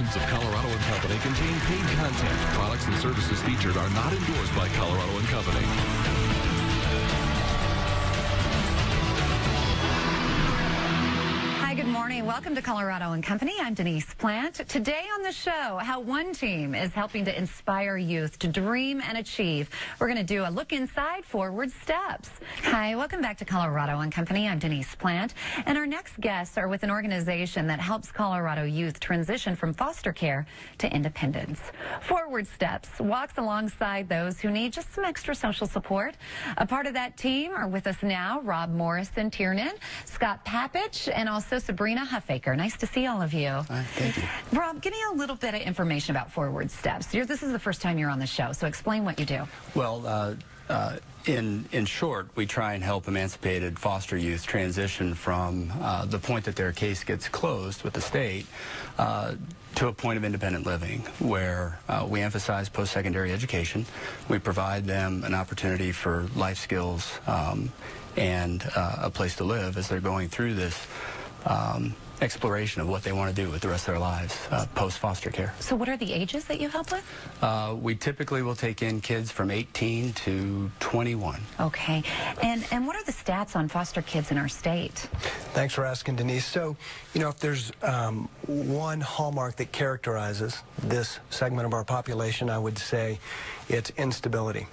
Productions of Colorado and Company contain paid content. Products and services featured are not endorsed by Colorado and Company. Good morning. Welcome to Colorado and Company. I'm Denise Plant. Today on the show, how one team is helping to inspire youth to dream and achieve. We're going to do a look inside Forward Steps. Hi, welcome back to Colorado and Company. I'm Denise Plant. And our next guests are with an organization that helps Colorado youth transition from foster care to independence. Forward Steps walks alongside those who need just some extra social support. A part of that team are with us now, Rob Morrison-Tiernan, Scott Papich, and also Sabrina Huffaker. Nice to see all of you. Thank you. Rob, give me a little bit of information about Forward Steps. This is the first time you're on the show, so explain what you do. Well, in short, we try and help emancipated foster youth transition from the point that their case gets closed with the state to a point of independent living, where we emphasize post-secondary education. We provide them an opportunity for life skills and a place to live as they're going through this exploration of what they want to do with the rest of their lives post-foster care. So what are the ages that you help with? We typically will take in kids from 18 to 21. Okay. And what are the stats on foster kids in our state? Thanks for asking, Denise. So, you know, if there's one hallmark that characterizes this segment of our population, I would say it's instability.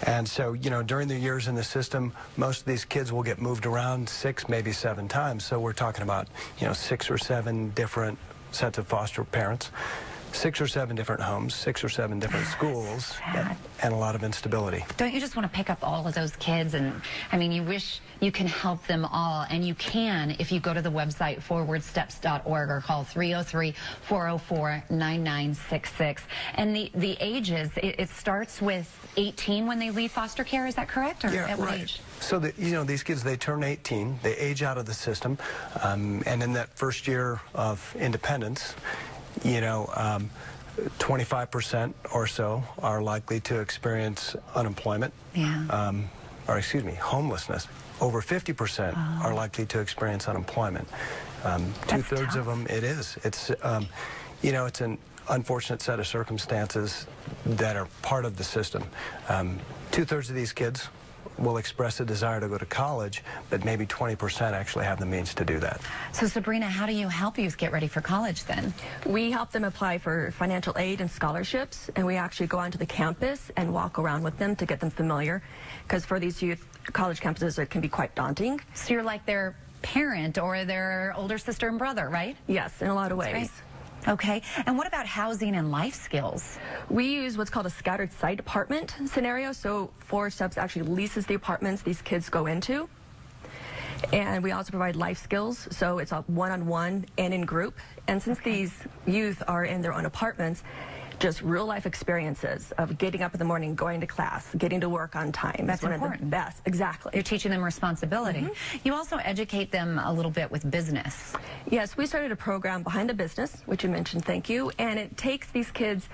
And so, you know, during their years in the system, most of these kids will get moved around 6, maybe 7 times. So we're talking about, you know, 6 or 7 different sets of foster parents, 6 or 7 different homes, 6 or 7 different schools, and a lot of instability. Don't you just want to pick up all of those kids? And I mean, you wish you can help them all, and you can if you go to the website forwardsteps.org or call 303-404-9966. And the ages, it starts with 18 when they leave foster care, is that correct? Or yeah, at what right. age? So, you know, these kids, they turn 18, they age out of the system, and in that first year of independence, you know, 25% or so are likely to experience unemployment, or excuse me, homelessness. Over 50% are likely to experience unemployment. Two-thirds of them, it is. It's, you know, it's an unfortunate set of circumstances that are part of the system. Two-thirds of these kids will express a desire to go to college, but maybe 20% actually have the means to do that. So Sabrina, how do you help youth get ready for college then? We help them apply for financial aid and scholarships, and we actually go onto the campus and walk around with them to get them familiar, because for these youth, college campuses, it can be quite daunting. So you're like their parent or their older sister and brother, right? Yes, in a lot of ways. Right. Okay, and what about housing and life skills? We use what's called a scattered site apartment scenario. So Forward Steps actually leases the apartments these kids go into. And we also provide life skills, so it's a one-on-one and in group. And since these youth are in their own apartments, just real life experiences of getting up in the morning, going to class, getting to work on time. That's one important. Of the best. Exactly. You're teaching them responsibility. You also educate them a little bit with business. Yes, we started a program Behind the Business, which you mentioned, thank you, and it takes these kids,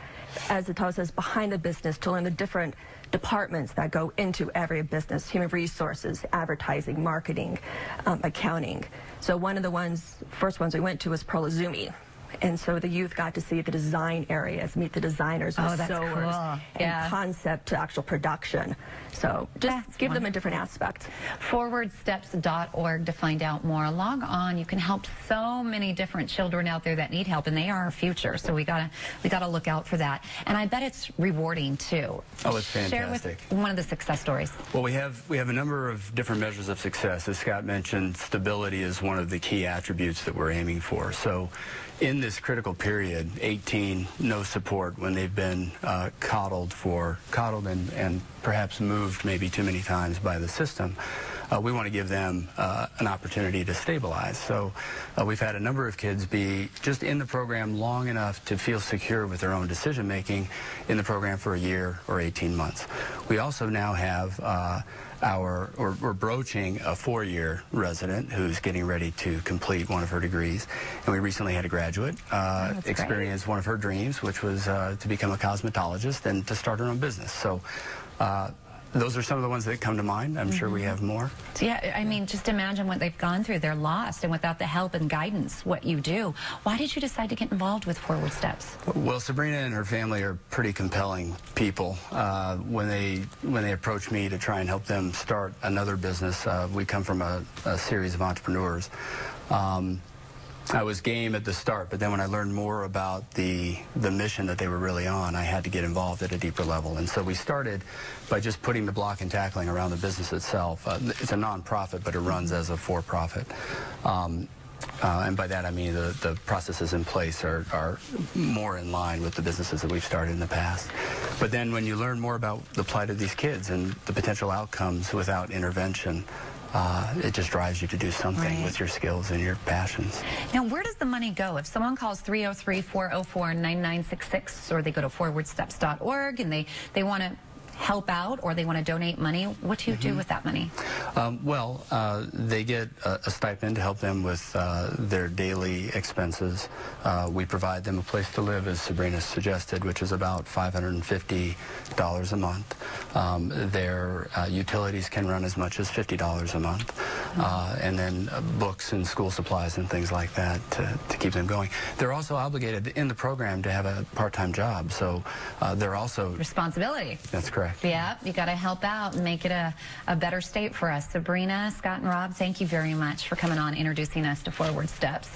as the title says, behind the business to learn the different departments that go into every business: human resources, advertising, marketing, accounting. So one of the first ones we went to was Pearl Izumi. And so the youth got to see the design areas, meet the designers with sewers, and concept to actual production. So just give them a different aspect. Forwardsteps.org to find out more. Log on. You can help so many different children out there that need help, and they are our future. So we gotta look out for that. And I bet it's rewarding too. Oh, it's fantastic. Share with one of the success stories. Well, we have a number of different measures of success. As Scott mentioned, stability is one of the key attributes that we're aiming for. So in this critical period, 18, no support when they've been coddled and perhaps moved maybe too many times by the system, we want to give them an opportunity to stabilize. So we've had a number of kids be just in the program long enough to feel secure with their own decision making in the program for a year or 18 months. We also now have we're broaching a 4-year resident who's getting ready to complete one of her degrees, and we recently had a graduate experience one of her dreams, which was to become a cosmetologist and to start her own business. So those are some of the ones that come to mind. I'm sure we have more. Yeah, I mean, just imagine what they've gone through. They're lost, and without the help and guidance, what you do. Why did you decide to get involved with Forward Steps? Well, Sabrina and her family are pretty compelling people. When they approached me to try and help them start another business, we come from a series of entrepreneurs. I was game at the start, but then when I learned more about the mission that they were really on, I had to get involved at a deeper level. And so we started by just putting the block and tackling around the business itself. It's a nonprofit, but it runs as a for-profit. And by that I mean the processes in place are more in line with the businesses that we've started in the past. But then when you learn more about the plight of these kids and the potential outcomes without intervention, it just drives you to do something with your skills and your passions. Now, where does the money go? If someone calls 303-404-9966 or they go to forwardsteps.org and they want to help out or they want to donate money, what do you do with that money? They get a stipend to help them with their daily expenses. We provide them a place to live, as Sabrina suggested, which is about $550 a month. Their utilities can run as much as $50 a month. And then books and school supplies and things like that to keep them going. They're also obligated in the program to have a part-time job, so they're also... Responsibility. That's correct. Yeah, you got to help out and make it a better state for us. Sabrina, Scott, and Rob, thank you very much for coming on, introducing us to Forward Steps.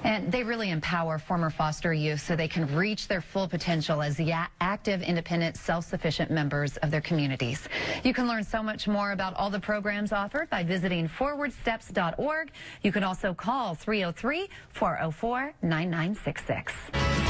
And they really empower former foster youth so they can reach their full potential as the active, independent, self-sufficient members of their communities. You can learn so much more about all the programs offered by visiting forwardsteps.org. You can also call 303-404-9966.